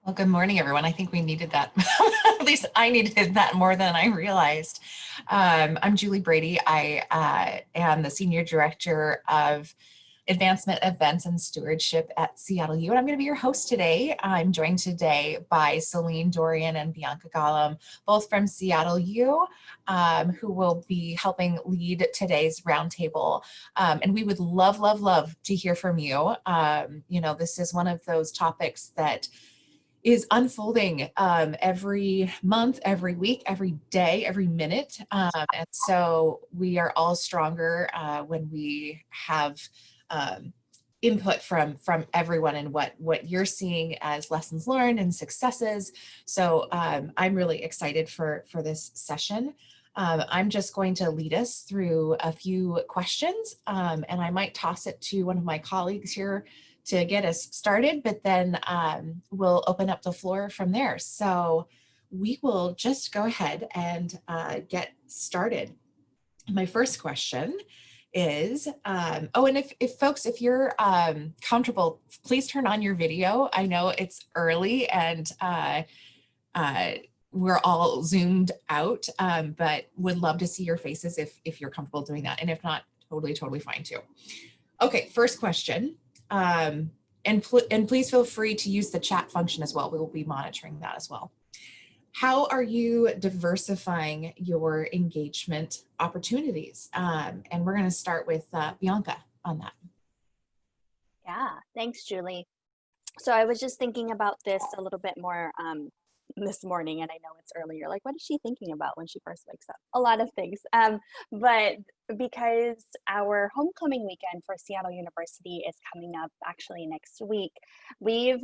Well, good morning, everyone. I think we needed that. At least I needed that more than I realized. I'm Julie Brady. I am the Senior Director of Advancement Events and Stewardship at Seattle U, and I'm going to be your host today. I'm joined today by Celine Dorian and Bianca Gollum, both from Seattle U, who will be helping lead today's roundtable. And we would love, love, love to hear from you. This is one of those topics that is unfolding every month, every week, every day, every minute. And so we are all stronger when we have input from everyone and what you're seeing as lessons learned and successes. So I'm really excited for this session. I'm just going to lead us through a few questions, and I might toss it to one of my colleagues here to get us started, but then we'll open up the floor from there. So we will just go ahead and get started. My first question is, and if folks, if you're comfortable, please turn on your video. I know it's early and we're all zoomed out, but would love to see your faces if you're comfortable doing that. And if not, totally fine too. Okay, first question. And please feel free to use the chat function as well. We will be monitoring that as well. How are you diversifying your engagement opportunities? And we're going to start with Bianca on that. Yeah, thanks, Julie. So I was just thinking about this a little bit more this morning, and I know it's early. You're like, what is she thinking about when she first wakes up? A lot of things. But because our homecoming weekend for Seattle University is coming up actually next week, we've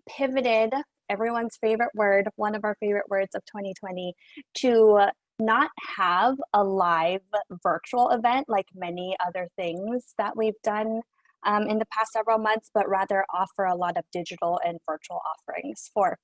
pivoted everyone's favorite word, one of our favorite words of 2020, to not have a live virtual event like many other things that we've done in the past several months, but rather offer a lot of digital and virtual offerings. For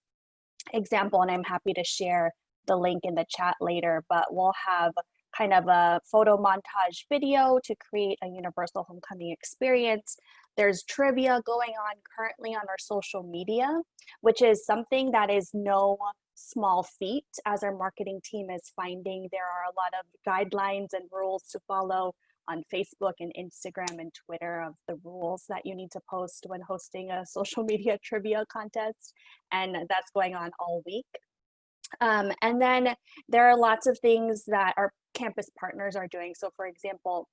example, and I'm happy to share the link in the chat later, but we'll have kind of a photo montage video to create a universal homecoming experience. There's trivia going on currently on our social media, which is something that is no small feat, as our marketing team is finding. There are a lot of guidelines and rules to follow on Facebook and Instagram and Twitter of the rules that you need to post when hosting a social media trivia contest. And that's going on all week. And then there are lots of things that our campus partners are doing. So for example,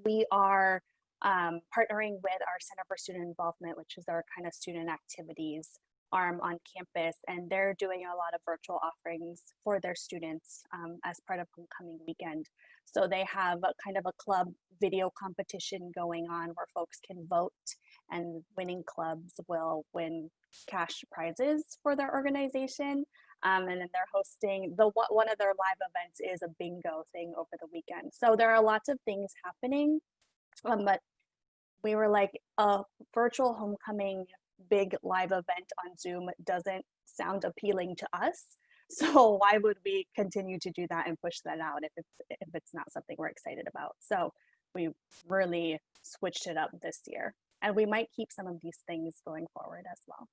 we are partnering with our Center for Student Involvement, which is our kind of student activities arm on campus, and they're doing a lot of virtual offerings for their students as part of homecoming weekend. So they have a kind of a club video competition going on where folks can vote, and winning clubs will win cash prizes for their organization. And then they're hosting one of their live events is a bingo thing over the weekend. So there are lots of things happening, but we were like, a virtual homecoming big live event on Zoom doesn't sound appealing to us. So why would we continue to do that and push that out if it's not something we're excited about? So we really switched it up this year, and we might keep some of these things going forward as well.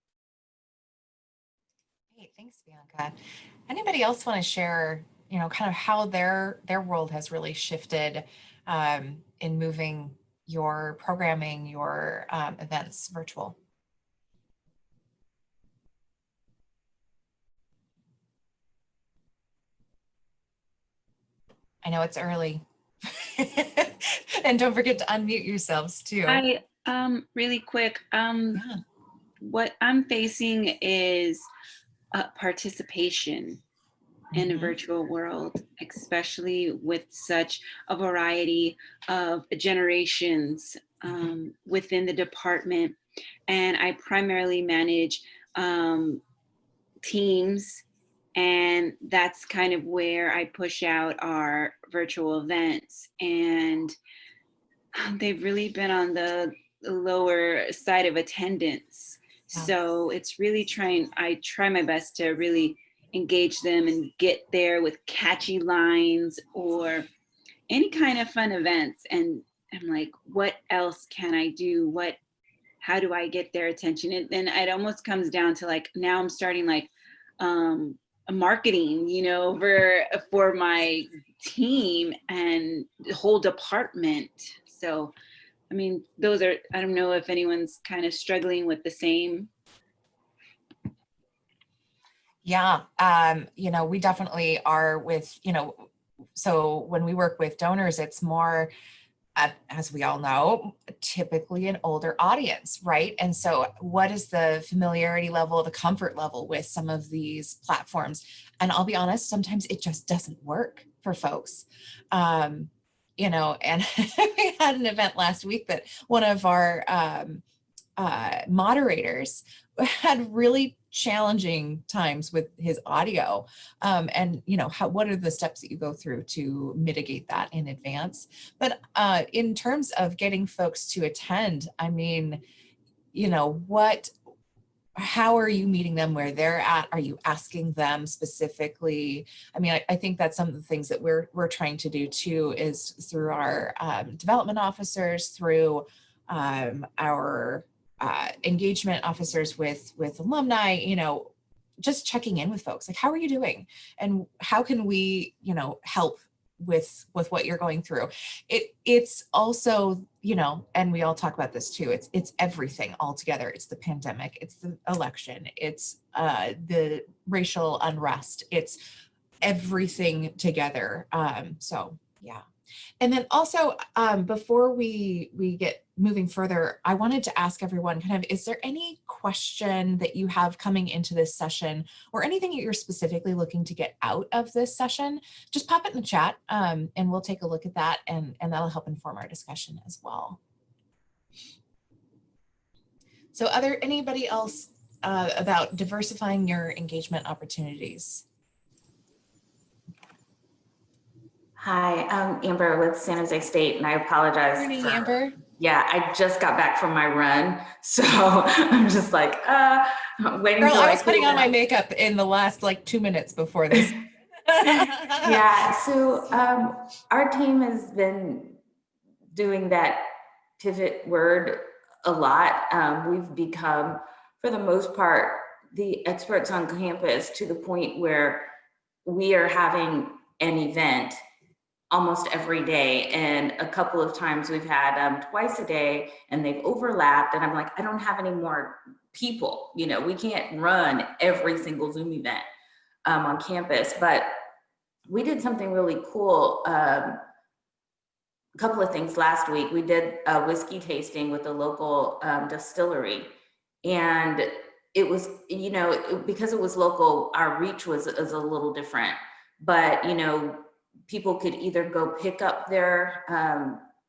Great, thanks, Bianca. Anybody else want to share, kind of how their world has really shifted in moving your programming, your events virtual? I know it's early. And don't forget to unmute yourselves too. Really quick, what I'm facing is participation in a virtual world, especially with such a variety of generations within the department. And I primarily manage teams, and that's kind of where I push out our virtual events. And they've really been on the lower side of attendance. So it's really I try my best to really engage them and get there with catchy lines or any kind of fun events. And I'm like, what else can I do? how do I get their attention? And then it almost comes down to like, now I'm starting like a marketing, you know, for my team and the whole department. So, I mean, those are, I don't know if anyone's kind of struggling with the same. Yeah, you know, we definitely are with, you know, so when we work with donors, it's more, as we all know, typically an older audience, right? And so what is the familiarity level, the comfort level with some of these platforms? And I'll be honest, sometimes it just doesn't work for folks. You know, and we had an event last week that one of our moderators had really challenging times with his audio, and you know, what are the steps that you go through to mitigate that in advance? But in terms of getting folks to attend, I mean, you know, how are you meeting them where they're at? Are you asking them specifically? I mean, I think that's some of the things that we're trying to do too, is through our development officers, through our engagement officers with alumni, you know, just checking in with folks, like, how are you doing? And how can we, you know, help with what you're going through? It's also, you know, and we all talk about this too, it's everything all together. It's the pandemic, it's the election, it's the racial unrest, it's everything together. So yeah. And then also, before we get moving further, I wanted to ask everyone kind of, is there any question that you have coming into this session, or anything that you're specifically looking to get out of this session? Just pop it in the chat, and we'll take a look at that, and that'll help inform our discussion as well. So anybody else about diversifying your engagement opportunities? Hi, I'm Amber with San Jose State, and I apologize. Good morning, Amber. Yeah, I just got back from my run, so I'm just like, waiting. Girl, I was putting on my makeup in the last like 2 minutes before this. Yeah, so our team has been doing that pivot word a lot. We've become, for the most part, the experts on campus, to the point where we are having an event almost every day, and a couple of times we've had twice a day, and they've overlapped, and I'm like, I don't have any more people, you know, we can't run every single Zoom event on campus. But we did something really cool. A couple of things last week. We did a whiskey tasting with a local distillery, and it was, you know, because it was local, our reach was a little different. But, you know, people could either go pick up their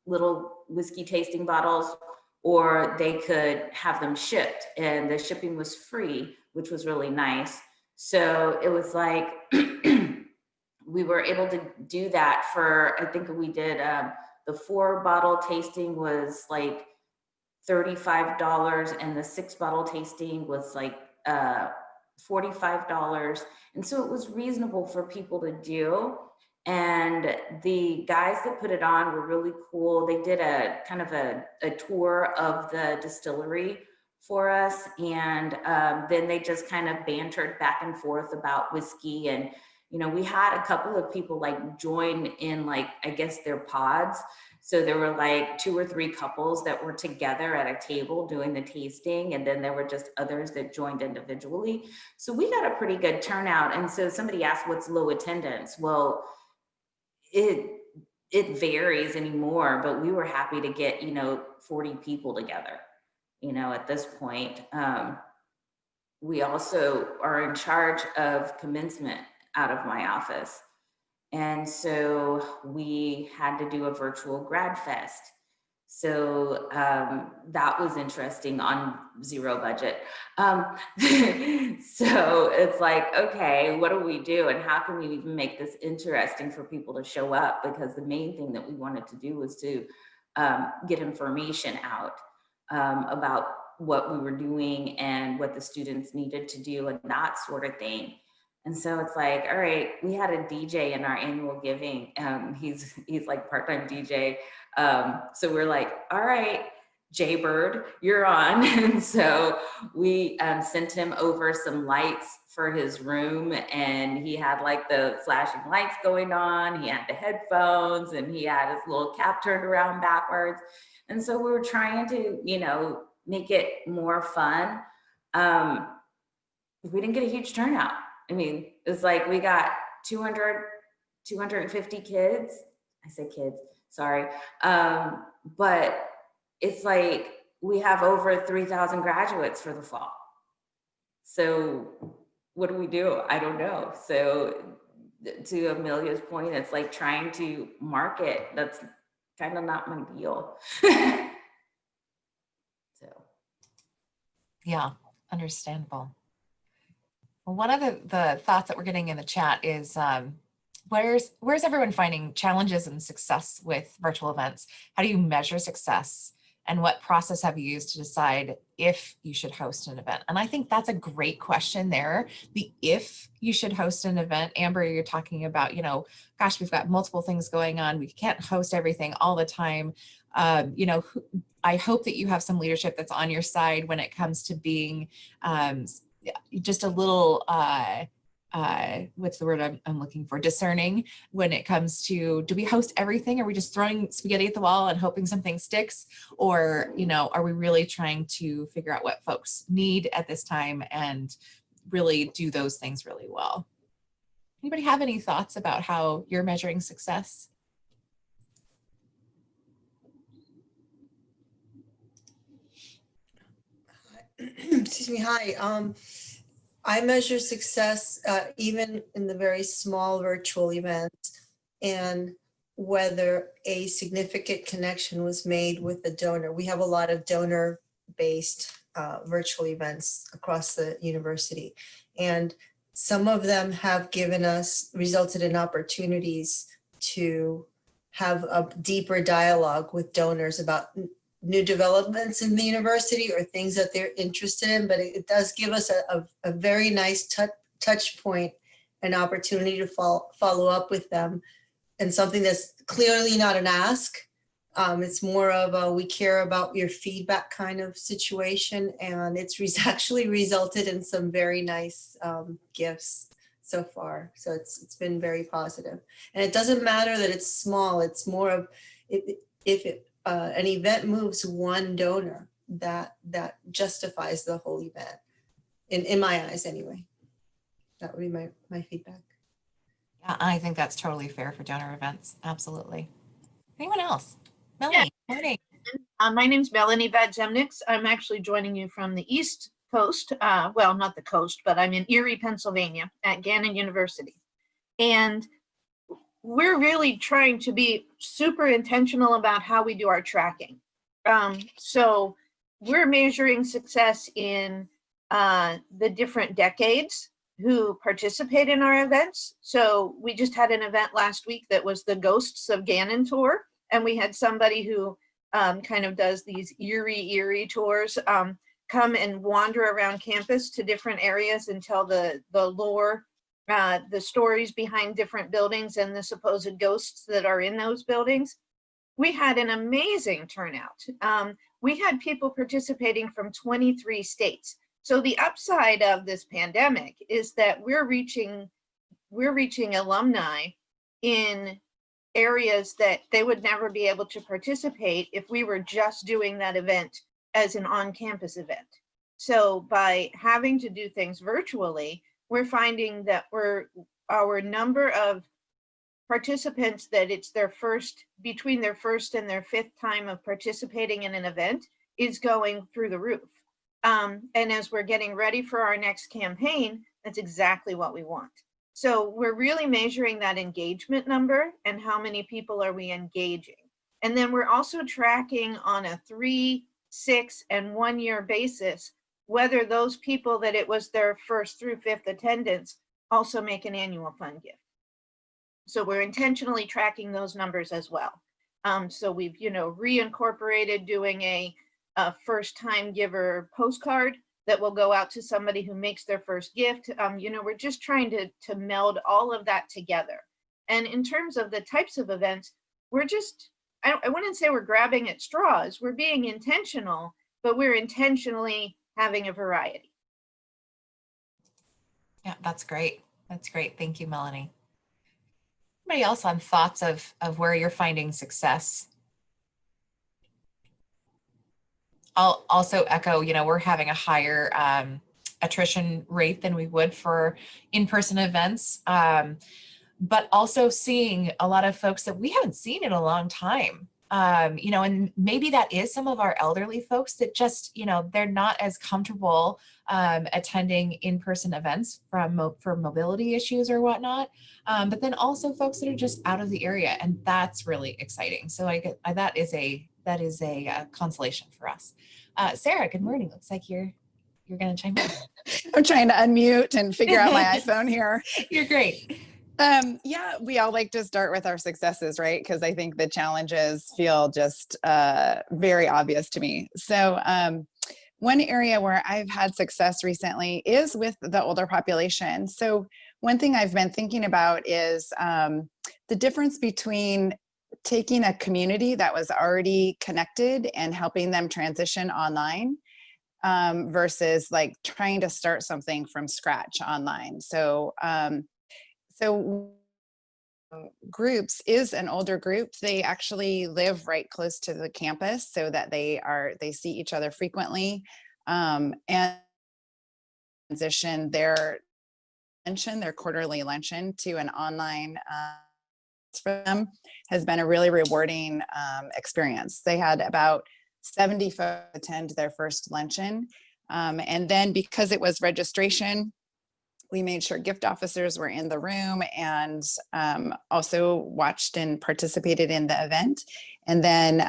little whiskey tasting bottles, or they could have them shipped, and the shipping was free, which was really nice. So it was like, we were able to do that for, I think we did, the 4-bottle tasting was like $35, and the 6-bottle tasting was like $45. And so it was reasonable for people to do. And the guys that put it on were really cool. They did a kind of a tour of the distillery for us. And then they just kind of bantered back and forth about whiskey. And, you know, we had a couple of people like join in, like, I guess their pods. So there were like 2 or 3 couples that were together at a table doing the tasting. And then there were just others that joined individually. So we got a pretty good turnout. And so somebody asked, what's low attendance? Well, it varies anymore, but we were happy to get, you know, 40 people together, you know, at this point. We also are in charge of commencement out of my office. And so we had to do a virtual grad fest. So that was interesting on 0 budget. So it's like, okay, what do we do? And how can we even make this interesting for people to show up? Because the main thing that we wanted to do was to get information out about what we were doing and what the students needed to do and that sort of thing. And so it's like, all right, we had a DJ in our annual giving. He's like part-time DJ. So we're like, all right, Jaybird, you're on. And so we sent him over some lights for his room, and he had like the flashing lights going on. He had the headphones, and he had his little cap turned around backwards. And so we were trying to, you know, make it more fun. We didn't get a huge turnout. I mean, it's like we got 250 kids. I say kids, sorry. But it's like we have over 3,000 graduates for the fall. So what do? I don't know. So to Amelia's point, it's like trying to market. That's kind of not my deal. So. Yeah, understandable. Well, one of the thoughts that we're getting in the chat is where's everyone finding challenges and success with virtual events? How do you measure success? And what process have you used to decide if you should host an event? And I think that's a great question there. The if you should host an event. Amber, you're talking about, you know, gosh, we've got multiple things going on. We can't host everything all the time. You know, I hope that you have some leadership that's on your side when it comes to being just a little, what's the word I'm looking for? Discerning when it comes to, do we host everything? Are we just throwing spaghetti at the wall and hoping something sticks? Or, you know, are we really trying to figure out what folks need at this time and really do those things really well? Anybody have any thoughts about how you're measuring success? Excuse me, hi. I measure success even in the very small virtual events, and whether a significant connection was made with a donor. We have a lot of donor-based virtual events across the university, and some of them have resulted in opportunities to have a deeper dialogue with donors about new developments in the university or things that they're interested in, but it does give us a very nice touch point, an opportunity to follow up with them, and something that's clearly not an ask. It's more of a, we care about your feedback kind of situation, and it's actually resulted in some very nice gifts so far. So it's been very positive. And it doesn't matter that it's small, it's more of, an event moves one donor, that justifies the whole event, in my eyes anyway. That would be my feedback. Yeah, I think that's totally fair for donor events. Absolutely. Anyone else? Melanie, morning. My name's Melanie Vadzemniks. I'm actually joining you from the East Coast. Well, not the coast, but I'm in Erie, Pennsylvania at Gannon University. And we're really trying to be super intentional about how we do our tracking. So we're measuring success in the different decades who participate in our events. So we just had an event last week that was the Ghosts of Gannon tour. And we had somebody who kind of does these eerie tours, come and wander around campus to different areas and tell the lore, the stories behind different buildings and the supposed ghosts that are in those buildings. We had an amazing turnout. We had people participating from 23 states. So the upside of this pandemic is that we're reaching alumni in areas that they would never be able to participate if we were just doing that event as an on-campus event. So by having to do things virtually, we're finding that our number of participants that it's between their first and their fifth time of participating in an event is going through the roof. And as we're getting ready for our next campaign, that's exactly what we want. So we're really measuring that engagement number and how many people are we engaging. And then we're also tracking on a 3, 6, and 1 year basis whether those people that it was their first through fifth attendance also make an annual fund gift. So we're intentionally tracking those numbers as well. So we've, reincorporated doing a first time giver postcard that will go out to somebody who makes their first gift. We're just trying to meld all of that together. And in terms of the types of events, we're just I wouldn't say we're grabbing at straws. We're being intentional, but we're intentionally having a variety. Yeah, that's great. That's great. Thank you, Melanie. Anybody else on thoughts of where you're finding success? I'll also echo, we're having a higher attrition rate than we would for in-person events, but also seeing a lot of folks that we haven't seen in a long time. And maybe that is some of our elderly folks that just, they're not as comfortable attending in-person events for mobility issues or whatnot. But then also folks that are just out of the area, and that's really exciting. So that is a consolation for us. Sarah, good morning. Looks like you're going to chime in. I'm trying to unmute and figure out my iPhone here. You're great. Yeah, we all like to start with our successes, right? Because I think the challenges feel just very obvious to me. So one area where I've had success recently is with the older population. So one thing I've been thinking about is the difference between taking a community that was already connected and helping them transition online versus like trying to start something from scratch online. So groups is an older group. They actually live right close to the campus so that they see each other frequently, and transition their quarterly luncheon to an online for them has been a really rewarding experience. They had about 70 folks attend their first luncheon, and then because it was registration, we made sure gift officers were in the room and also watched and participated in the event. And then,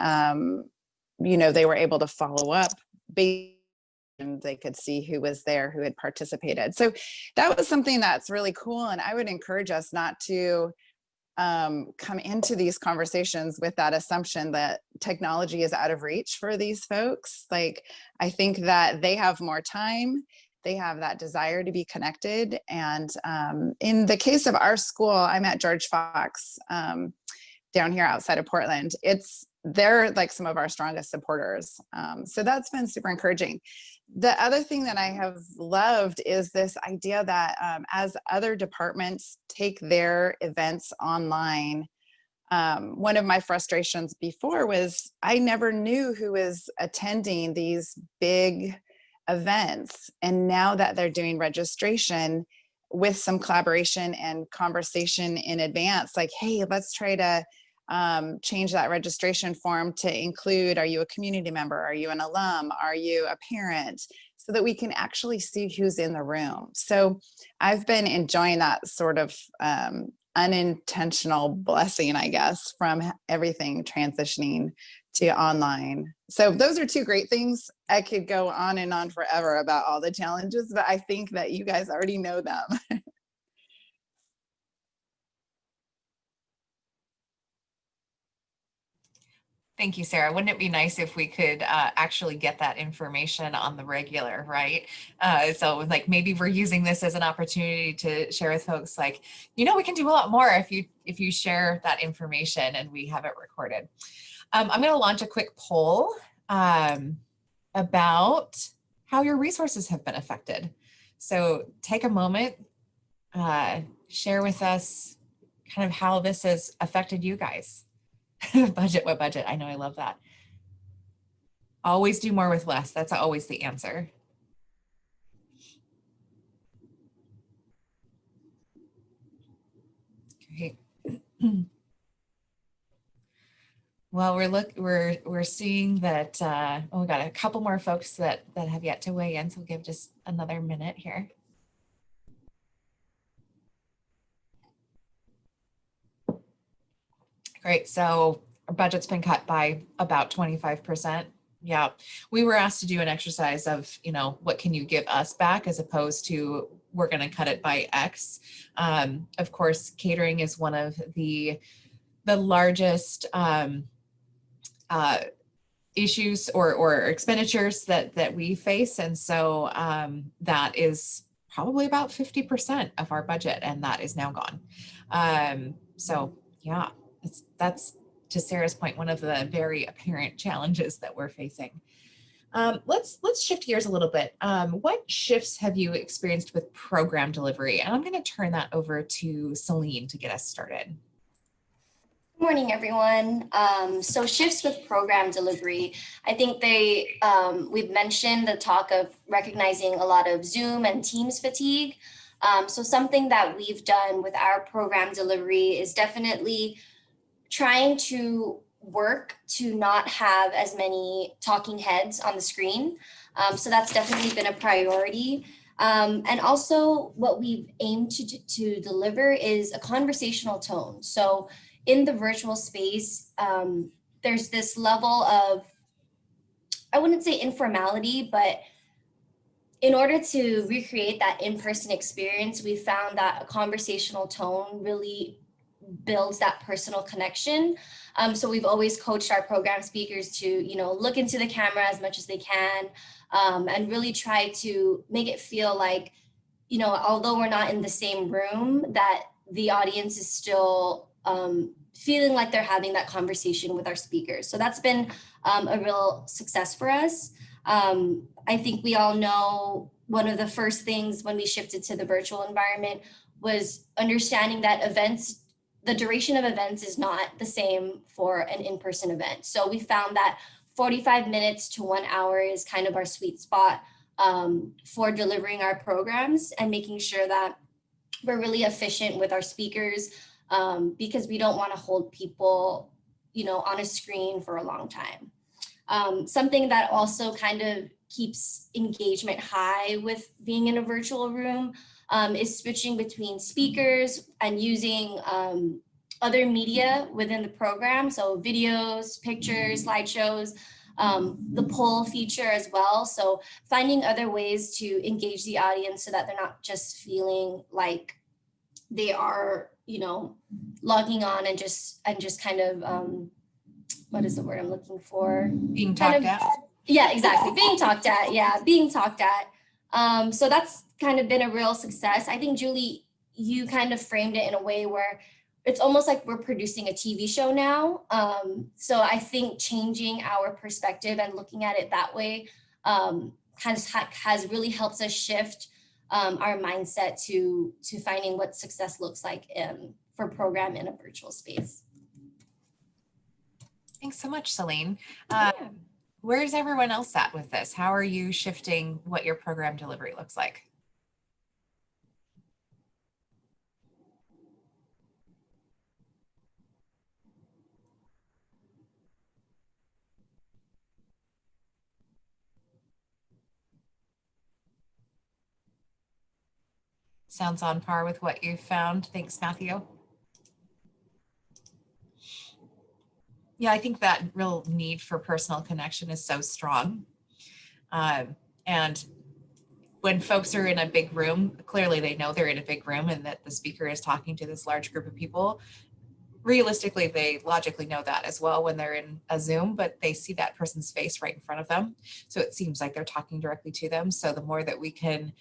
they were able to follow up and they could see who was there, who had participated. So that was something that's really cool. And I would encourage us not to come into these conversations with that assumption that technology is out of reach for these folks. Like, I think that they have more time. They have that desire to be connected. And in the case of our school, I'm at George Fox down here outside of Portland. They're like some of our strongest supporters. So that's been super encouraging. The other thing that I have loved is this idea that as other departments take their events online, one of my frustrations before was I never knew who was attending these big events. And now that they're doing registration with some collaboration and conversation in advance, like, hey, let's try to change that registration form to include, are you a community member? Are you an alum? Are you a parent? So that we can actually see who's in the room. So I've been enjoying that sort of unintentional blessing, I guess, from everything transitioning to online. So those are two great things. I could go on and on forever about all the challenges, but I think that you guys already know them. Thank you, Sarah. Wouldn't it be nice if we could actually get that information on the regular, right? So like maybe we're using this as an opportunity to share with folks like, we can do a lot more if you share that information and we have it recorded. I'm going to launch a quick poll about how your resources have been affected. So take a moment, share with us kind of how this has affected you guys. Budget, what budget? I know, I love that. Always do more with less. That's always the answer. Great. Well, we're seeing that we got a couple more folks that have yet to weigh in, so we'll give just another minute here. Great. So our budget's been cut by about 25%. Yeah, we were asked to do an exercise of, what can you give us back as opposed to we're going to cut it by X. Of course, catering is one of the largest issues or expenditures that we face. And so that is probably about 50% of our budget, and that is now gone. So yeah, that's to Sarah's point, one of the very apparent challenges that we're facing. Let's shift gears a little bit. What shifts have you experienced with program delivery? And I'm going to turn that over to Celine to get us started. Good morning, everyone. So shifts with program delivery, I think we've mentioned the talk of recognizing a lot of Zoom and Teams fatigue. So something that we've done with our program delivery is definitely trying to work to not have as many talking heads on the screen. So that's definitely been a priority. And also what we've aimed to deliver is a conversational tone. So in the virtual space, there's this level of, I wouldn't say informality, but in order to recreate that in-person experience, we found that a conversational tone really builds that personal connection. So we've always coached our program speakers to, look into the camera as much as they can, and really try to make it feel like, although we're not in the same room, that the audience is still feeling like they're having that conversation with our speakers. So that's been a real success for us. I think we all know one of the first things when we shifted to the virtual environment was understanding that the duration of events is not the same for an in-person event. So we found that 45 minutes to 1 hour is kind of our sweet spot for delivering our programs and making sure that we're really efficient with our speakers, because we don't want to hold people, on a screen for a long time. Something that also kind of keeps engagement high with being in a virtual room is switching between speakers and using other media within the program. So videos, pictures, slideshows, the poll feature as well. So finding other ways to engage the audience so that they're not just feeling like they are, logging on and just kind of, what is the word I'm looking for? Being talked at. Yeah, exactly. Being talked at. Yeah, being talked at. So that's kind of been a real success. I think, Julie, you kind of framed it in a way where it's almost like we're producing a TV show now. So I think changing our perspective and looking at it that way has really helped us shift our mindset to finding what success looks like for program in a virtual space. Thanks so much, Celine. Yeah. Where's everyone else at with this? How are you shifting what your program delivery looks like? Sounds on par with what you found. Thanks, Matthew. Yeah, I think that real need for personal connection is so strong. And when folks are in a big room, clearly they know they're in a big room and that the speaker is talking to this large group of people. Realistically, they logically know that as well when they're in a Zoom, but they see that person's face right in front of them. So it seems like they're talking directly to them. So the more that we can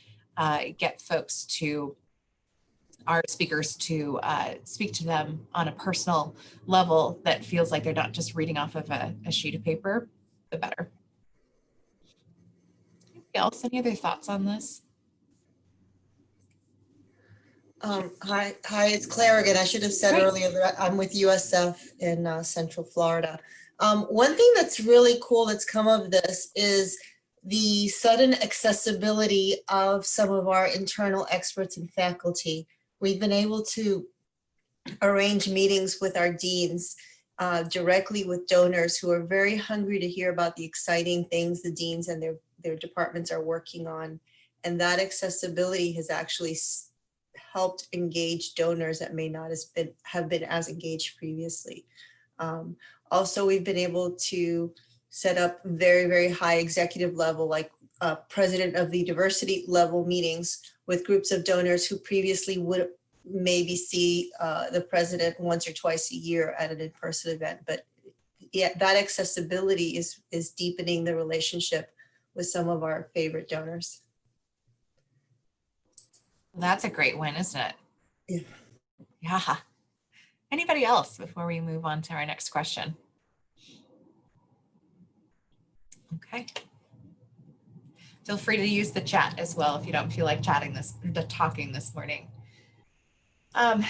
get folks to, our speakers to speak to them on a personal level that feels like they're not just reading off of a sheet of paper, the better. Anybody else, any other thoughts on this? Hi, it's Claire again. I should have said earlier that I'm with USF in Central Florida. One thing that's really cool that's come of this is the sudden accessibility of some of our internal experts and faculty. We've been able to arrange meetings with our deans directly with donors who are very hungry to hear about the exciting things the deans and their departments are working on. And that accessibility has actually helped engage donors that may not have been as engaged previously. Also, we've been able to set up very, very high executive level, like president of the diversity level meetings with groups of donors who previously would maybe see the president once or twice a year at an in-person event. But yeah, that accessibility is deepening the relationship with some of our favorite donors. That's a great win, isn't it? Yeah. Yeah. Anybody else before we move on to our next question? Okay. Feel free to use the chat as well if you don't feel like talking this morning.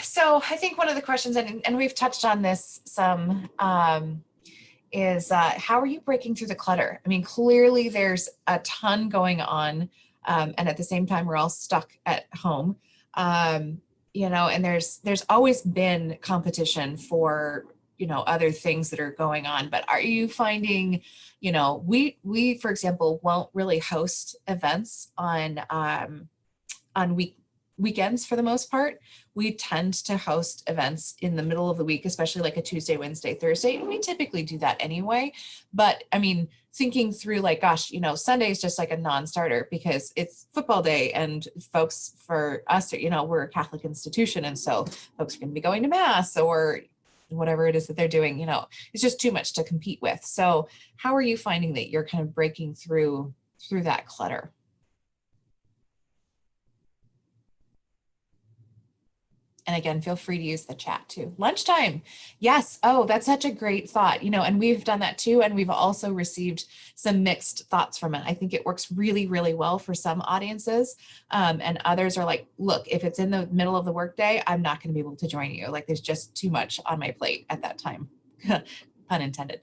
So I think one of the questions, and we've touched on this some, is how are you breaking through the clutter? I mean, clearly there's a ton going on, and at the same time, we're all stuck at home. You know, and there's always been competition for, you know, other things that are going on, but are you finding, you know, we for example won't really host events on weekends for the most part. We tend to host events in the middle of the week, especially like a Tuesday, Wednesday, Thursday, and we typically do that anyway. But I mean, thinking through like, gosh, you know, Sunday is just like a non-starter because it's football day, and folks, for us, you know, we're a Catholic institution, and so folks are going to be going to mass or whatever it is that they're doing. You know, it's just too much to compete with. So how are you finding that you're kind of breaking through that clutter? And again, feel free to use the chat too. Lunchtime. Yes. Oh, that's such a great thought. You know, and we've done that too. And we've also received some mixed thoughts from it. I think it works really, really well for some audiences. And others are like, look, if it's in the middle of the workday, I'm not going to be able to join you. Like there's just too much on my plate at that time. Pun intended.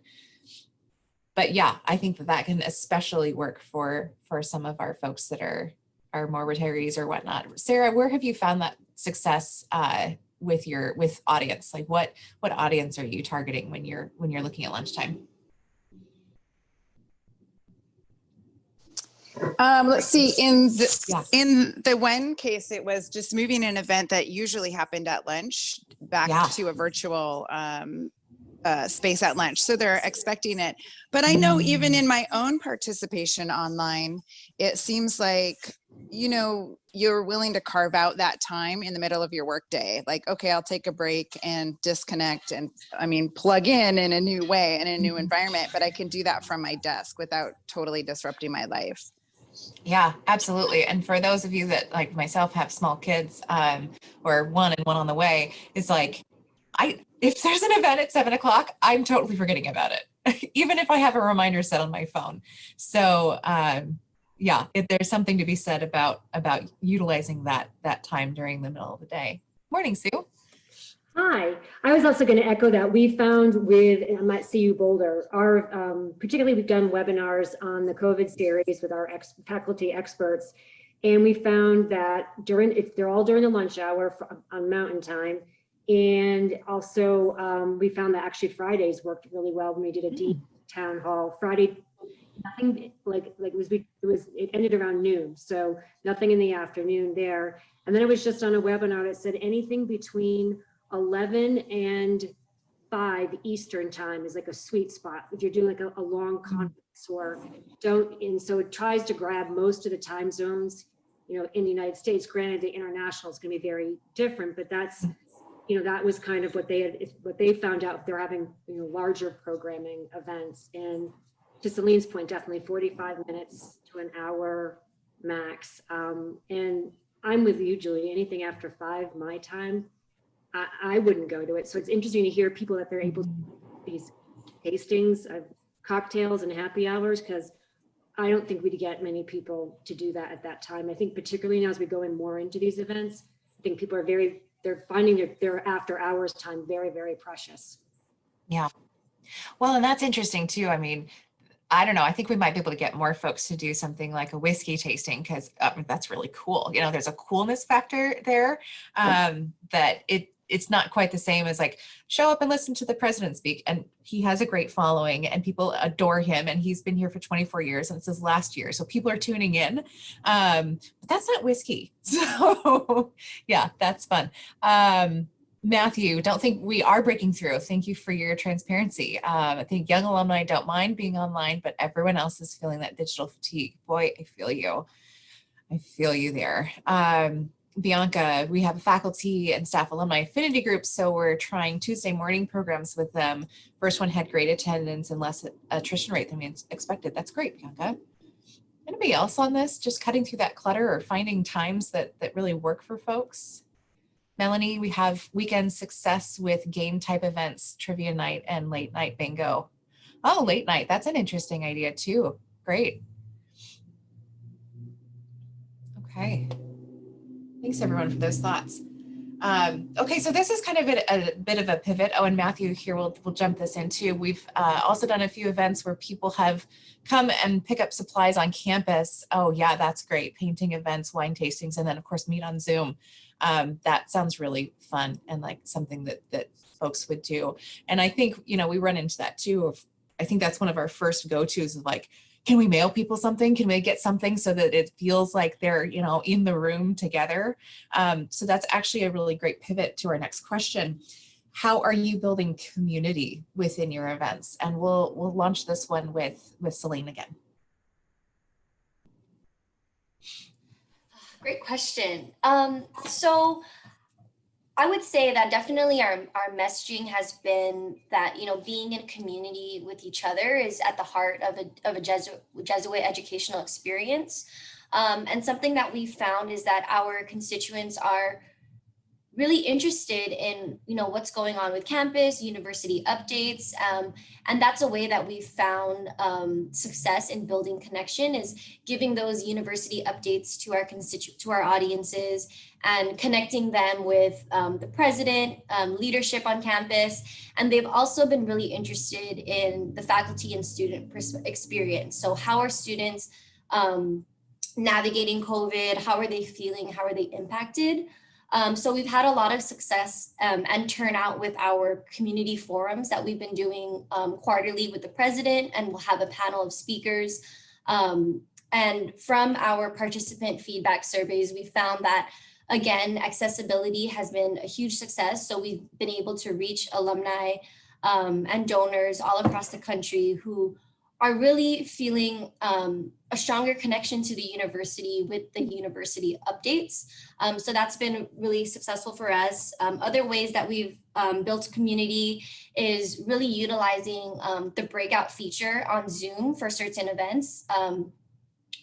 But yeah, I think that can especially work for some of our folks that are more retirees or whatnot. Sarah, where have you found that success with audience? Like what audience are you targeting when you're looking at lunchtime? Let's see, in the one case, it was just moving an event that usually happened at lunch back to a virtual space at lunch. So they're expecting it. But I know even in my own participation online, it seems like, you know, you're willing to carve out that time in the middle of your workday. Like, okay, I'll take a break and disconnect and, I mean, plug in a new way, in a new environment, but I can do that from my desk without totally disrupting my life. Yeah, absolutely. And for those of you that like myself have small kids, or one and one on the way, it's like, if there's an event at 7 o'clock, I'm totally forgetting about it, even if I have a reminder set on my phone. So yeah, there's something to be said about utilizing that time during the middle of the day. Morning, Sue. Hi, I was also going to echo that. We found I'm at CU Boulder, particularly we've done webinars on the COVID series with our faculty experts. And we found that they're all during the lunch hour on Mountain Time. And also we found that actually Fridays worked really well when we did a deep town hall. Friday, nothing it ended around noon. So nothing in the afternoon there. And then it was just on a webinar that said anything between 11 and 5 Eastern time is like a sweet spot. If you're doing like a long conference and so it tries to grab most of the time zones, you know, in the United States. Granted, the international is going to be very different, but that's, you know, that was kind of what they found out. They're having, you know, larger programming events. And to Celine's point, definitely 45 minutes to an hour max. And I'm with you, Julie. Anything after 5 my time, I wouldn't go to it. So it's interesting to hear people that they're able to do these tastings of cocktails and happy hours, because I don't think we'd get many people to do that at that time. I think particularly now as we go in more into these events, I think people are they're finding their after hours time very, very precious. Yeah. Well, and that's interesting too. I mean, I don't know. I think we might be able to get more folks to do something like a whiskey tasting, because that's really cool. You know, there's a coolness factor there that it's not quite the same as like show up and listen to the president speak. And he has a great following and people adore him. And he's been here for 24 years and it's his last year. So people are tuning in. But that's not whiskey. So yeah, that's fun. Matthew, don't think we are breaking through. Thank you for your transparency. I think young alumni don't mind being online, but everyone else is feeling that digital fatigue. Boy, I feel you. I feel you there. Bianca, we have a faculty and staff alumni affinity group, so we're trying Tuesday morning programs with them. First one had great attendance and less attrition rate than we expected. That's great, Bianca. Anybody else on this? Just cutting through that clutter or finding times that really work for folks? Melanie, we have weekend success with game type events, trivia night, and late night bingo. Oh, late night. That's an interesting idea too. Great. Okay. Thanks everyone for those thoughts. Okay, so this is kind of a bit of a pivot. Oh, and Matthew here will jump this in too. We've also done a few events where people have come and pick up supplies on campus. Oh yeah, that's great. Painting events, wine tastings, and then of course meet on Zoom. That sounds really fun and like something that folks would do. And I think, you know, we run into that too. I think that's one of our first go-tos of like, can we mail people something? Can we get something so that it feels like they're, you know, in the room together? So that's actually a really great pivot to our next question. How are you building community within your events? And we'll launch this one with Celine again. Great question. So I would say that definitely our messaging has been that, you know, being in community with each other is at the heart of a Jesuit educational experience. And something that we found is that our constituents are really interested in, you know, what's going on with campus, university updates. And that's a way that we've found success in building connection, is giving those university updates to our audiences and connecting them with the president, leadership on campus. And they've also been really interested in the faculty and student experience. So how are students navigating COVID? How are they feeling? How are they impacted? So we've had a lot of success and turnout with our community forums that we've been doing quarterly with the president, and we'll have a panel of speakers. And from our participant feedback surveys, we found that, again, accessibility has been a huge success. So we've been able to reach alumni and donors all across the country who are really feeling a stronger connection to the university with the university updates. So that's been really successful for us. Other ways that we've built community is really utilizing the breakout feature on Zoom for certain events.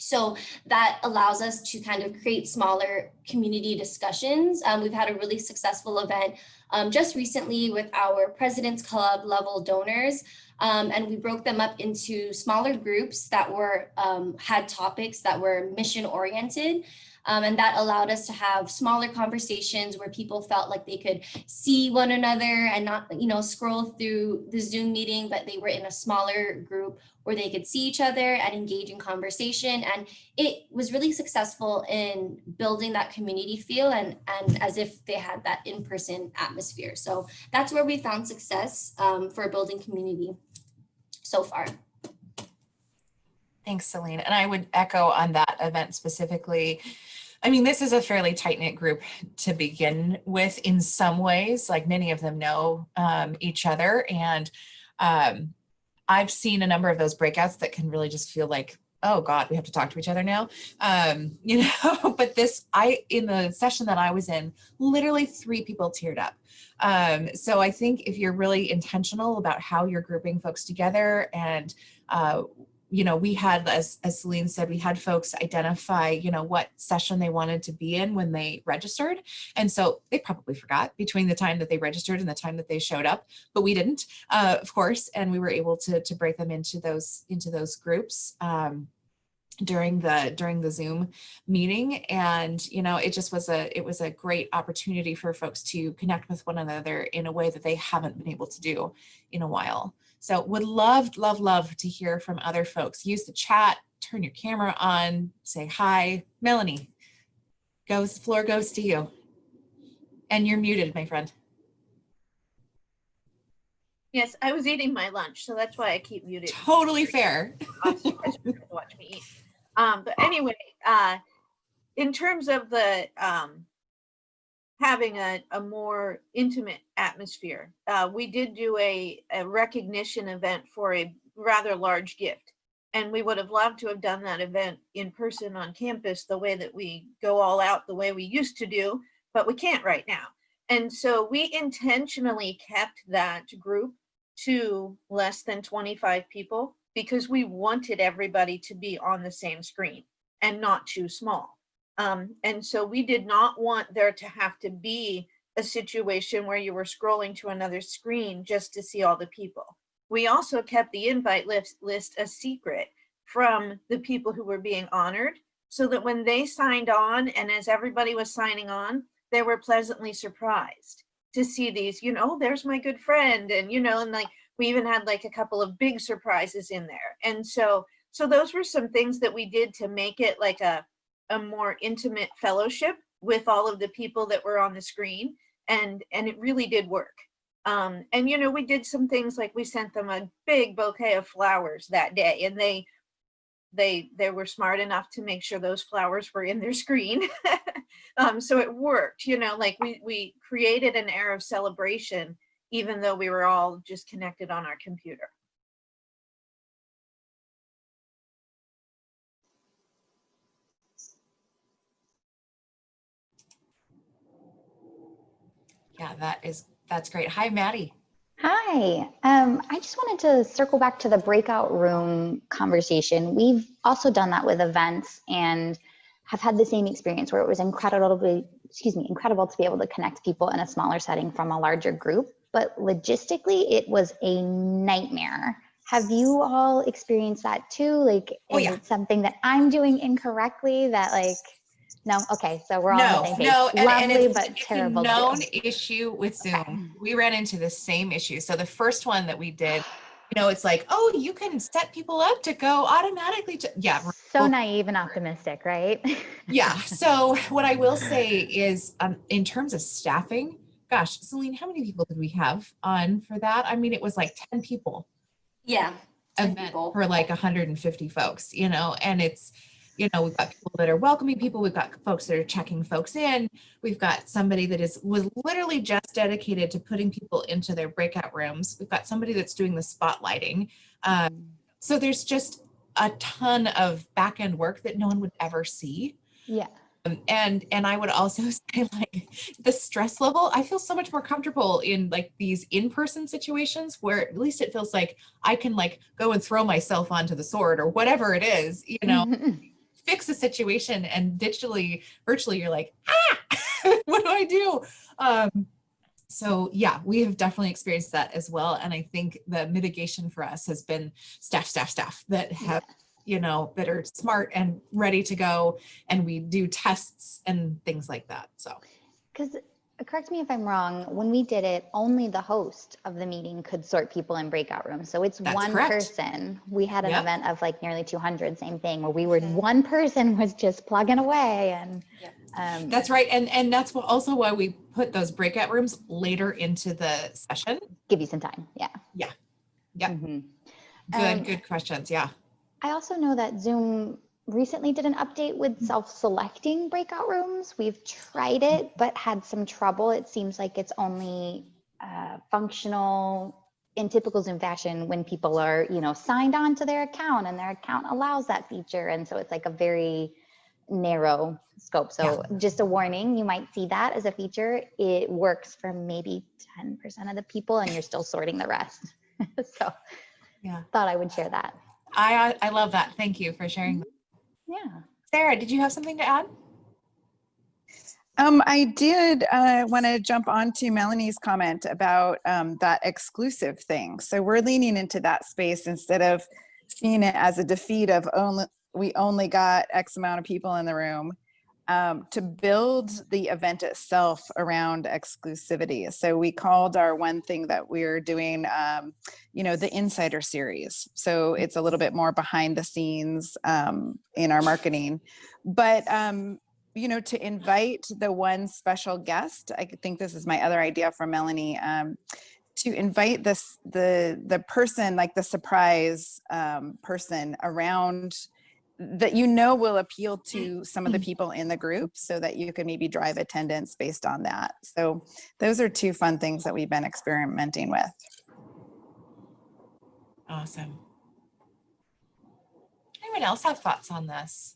So that allows us to kind of create smaller community discussions. We've had a really successful event just recently with our President's Club level donors. And we broke them up into smaller groups that were had topics that were mission oriented. And that allowed us to have smaller conversations where people felt like they could see one another and not, you know, scroll through the Zoom meeting, but they were in a smaller group where they could see each other and engage in conversation. And it was really successful in building that community feel and as if they had that in-person atmosphere. So that's where we found success for building community so far. Thanks, Celine. And I would echo on that event specifically. I mean, this is a fairly tight-knit group to begin with in some ways, like many of them know each other. And I've seen a number of those breakouts that can really just feel like, oh God, we have to talk to each other now. You know, but in the session that I was in, literally 3 people teared up. So I think if you're really intentional about how you're grouping folks together and, you know, we had, as Celine said, we had folks identify, you know, what session they wanted to be in when they registered. And so they probably forgot between the time that they registered and the time that they showed up, but we didn't, of course. And we were able to break them into those groups during the Zoom meeting. And, you know, it was a great opportunity for folks to connect with one another in a way that they haven't been able to do in a while. So would love to hear from other folks. Use the chat, turn your camera on, say hi. Melanie, the floor goes to you. And you're muted, my friend. Yes, I was eating my lunch, so that's why I keep muted. Totally fair. Watch me eat. But anyway, in terms of the having a more intimate atmosphere, we did do a recognition event for a rather large gift. And we would have loved to have done that event in person on campus the way that we go all out the way we used to do, but we can't right now. And so we intentionally kept that group to less than 25 people because we wanted everybody to be on the same screen and not too small. And so we did not want there to have to be a situation where you were scrolling to another screen just to see all the people. We also kept the invite list a secret from the people who were being honored, so that when they signed on, and as everybody was signing on, they were pleasantly surprised to see these, you know, there's my good friend. And, you know, and like, we even had like a couple of big surprises in there. And so those were some things that we did to make it like a more intimate fellowship with all of the people that were on the screen. And it really did work. And, you know, we did some things like we sent them a big bouquet of flowers that day, and they were smart enough to make sure those flowers were in their screen. So it worked, you know, like we created an air of celebration, even though we were all just connected on our computer. Yeah, that's great. Hi, Maddie. Hi, I just wanted to circle back to the breakout room conversation. We've also done that with events and have had the same experience where it was incredible to be able to connect people in a smaller setting from a larger group. But logistically, it was a nightmare. Have you all experienced that too? Like, is it something that I'm doing incorrectly that like, no? Okay, so we're all on the same page. No, and Lovely, it's, but it's terrible a to do. known issue with Zoom. We ran into the same issue. So the first one that we did, you know, it's like, oh, you can set people up to go automatically to, yeah. So naive and optimistic, right? Yeah. So what I will say is, in terms of staffing, gosh, Celine, how many people did we have on for that? I mean, it was like 10 people. Yeah. 10 event people. for like 150 folks, you know, and it's, you know, we've got people that are welcoming people. We've got folks that are checking folks in. We've got somebody that was literally just dedicated to putting people into their breakout rooms. We've got somebody that's doing the spotlighting. So there's just a ton of back end work that no one would ever see. Yeah. And I would also say, like, the stress level, I feel so much more comfortable in like these in-person situations where at least it feels like I can like go and throw myself onto the sword or whatever it is, you know, fix a situation, and digitally, virtually, you're like, what do I do? So yeah, we have definitely experienced that as well. And I think the mitigation for us has been staff that have, you know, that are smart and ready to go. And we do tests and things like that. So. Because correct me if I'm wrong, when we did it, only the host of the meeting could sort people in breakout rooms. So it's one person. We had an event of like nearly 200, same thing, where we were one person was just plugging away. And that's right. And that's also why we put those breakout rooms later into the session. Give you some time. Yeah. Yeah. Yeah. Good questions. Yeah. I also know that Zoom recently did an update with self-selecting breakout rooms. We've tried it, but had some trouble. It seems like it's only functional in typical Zoom fashion when people are, you know, signed on to their account and their account allows that feature. And so it's like a very narrow scope. So just a warning, you might see that as a feature. It works for maybe 10% of the people and you're still sorting the rest. So thought I would share that. I love that. Thank you for sharing. Yeah. Sarah, did you have something to add? I did want to jump on to Melanie's comment about that exclusive thing. So we're leaning into that space instead of seeing it as a defeat of we only got X amount of people in the room, to build the event itself around exclusivity. So we called our one thing that we're doing, you know, the Insider Series. So it's a little bit more behind the scenes in our marketing, but you know, to invite the one special guest, I think this is my other idea from Melanie, to invite the person, like the surprise person around that, you know, will appeal to some of the people in the group so that you can maybe drive attendance based on that. So those are two fun things that we've been experimenting with. Awesome. Anyone else have thoughts on this?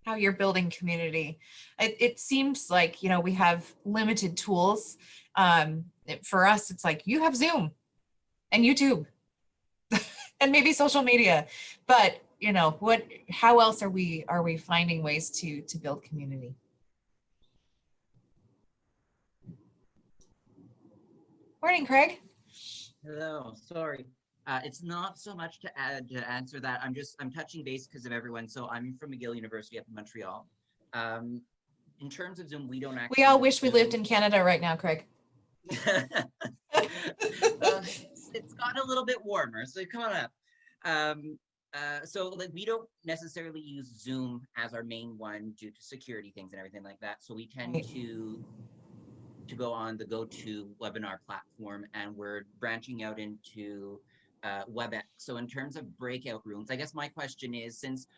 How you're building community? It seems like, you know, we have limited tools. For us, it's like you have Zoom and YouTube and maybe social media, but you know, how else are we finding ways to build community? Morning, Craig. Hello, sorry. It's not so much to add to answer that. I'm touching base because of everyone. So I'm from McGill University up in Montreal. In terms of Zoom, we don't actually. We all wish we lived in Canada right now, Craig. It's gotten a little bit warmer, so come on up. So like we don't necessarily use Zoom as our main one due to security things and everything like that. So we tend to go on the GoToWebinar platform, and we're branching out into WebEx. So in terms of breakout rooms, I guess my question is, since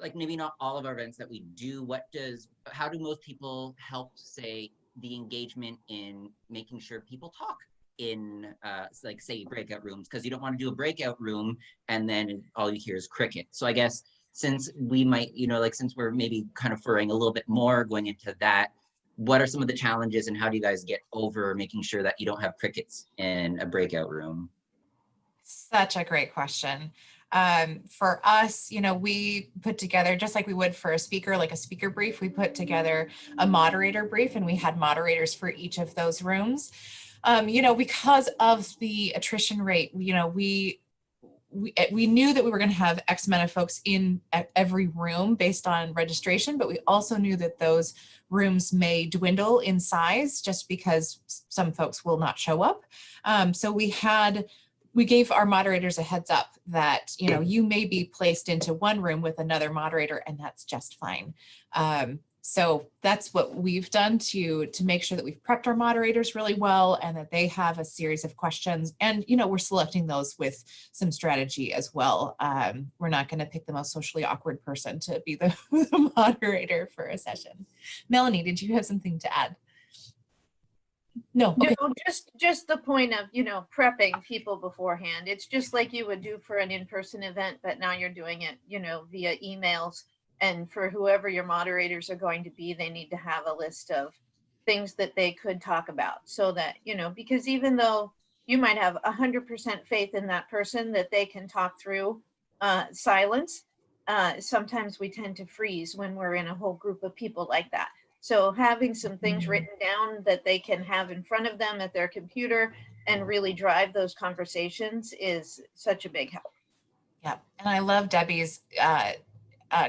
like maybe not all of our events that we do, how do most people help, say, the engagement in making sure people talk in like say breakout rooms? Because you don't want to do a breakout room and then all you hear is cricket. So I guess since we might, like since we're maybe kind of furring a little bit more going into that, what are some of the challenges and how do you guys get over making sure that you don't have crickets in a breakout room? Such a great question. For us, we put together, just like we would for a speaker, like a speaker brief, we put together a moderator brief, and we had moderators for each of those rooms. Because of the attrition rate, we knew that we were going to have X amount of folks in every room based on registration, but we also knew that those rooms may dwindle in size just because some folks will not show up. So we gave our moderators a heads up that, you may be placed into one room with another moderator, and that's just fine. So that's what we've done to make sure that we've prepped our moderators really well and that they have a series of questions. And, we're selecting those with some strategy as well. We're not going to pick the most socially awkward person to be the moderator for a session. Melanie, did you have something to add? No. Okay. No, just the point of, prepping people beforehand. It's just like you would do for an in-person event, but now you're doing it, via emails. And for whoever your moderators are going to be, they need to have a list of things that they could talk about so that, because even though you might have 100% faith in that person that they can talk through silence, sometimes we tend to freeze when we're in a whole group of people like that. So having some things written down that they can have in front of them at their computer and really drive those conversations is such a big help. Yeah, and I love Debbie's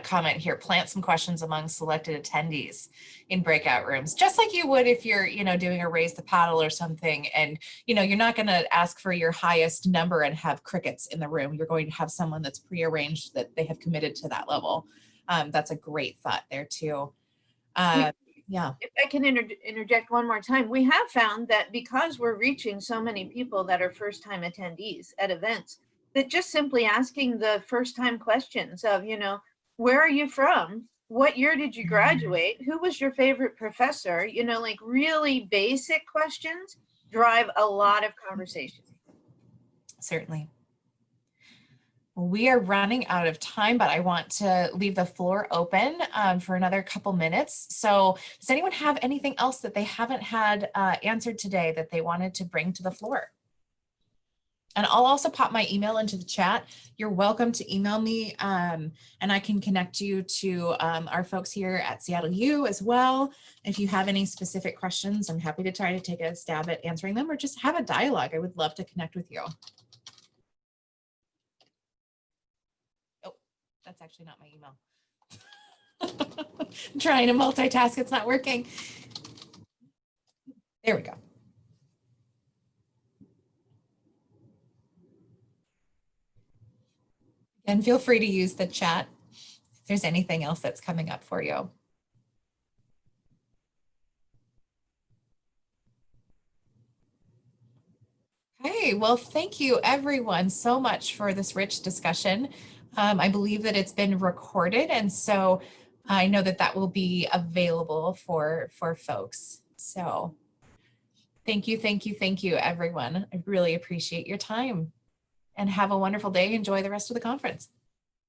comment here, plant some questions among selected attendees in breakout rooms, just like you would if you're, doing a raise the paddle or something. And, you're not going to ask for your highest number and have crickets in the room. You're going to have someone that's prearranged that they have committed to that level. That's a great thought there too. Yeah. If I can interject one more time, we have found that because we're reaching so many people that are first-time attendees at events, that just simply asking the first-time questions of, where are you from? What year did you graduate? Who was your favorite professor? Like really basic questions drive a lot of conversation. Certainly. We are running out of time, but I want to leave the floor open for another couple minutes. So does anyone have anything else that they haven't had answered today that they wanted to bring to the floor? And I'll also pop my email into the chat. You're welcome to email me and I can connect you to our folks here at Seattle U as well. If you have any specific questions, I'm happy to try to take a stab at answering them or just have a dialogue. I would love to connect with you. Oh, that's actually not my email. I'm trying to multitask, it's not working. There we go. And feel free to use the chat if there's anything else that's coming up for you. Okay, well, thank you everyone so much for this rich discussion. I believe that it's been recorded, and so I know that that will be available for folks. So thank you, everyone. I really appreciate your time. And have a wonderful day. Enjoy the rest of the conference.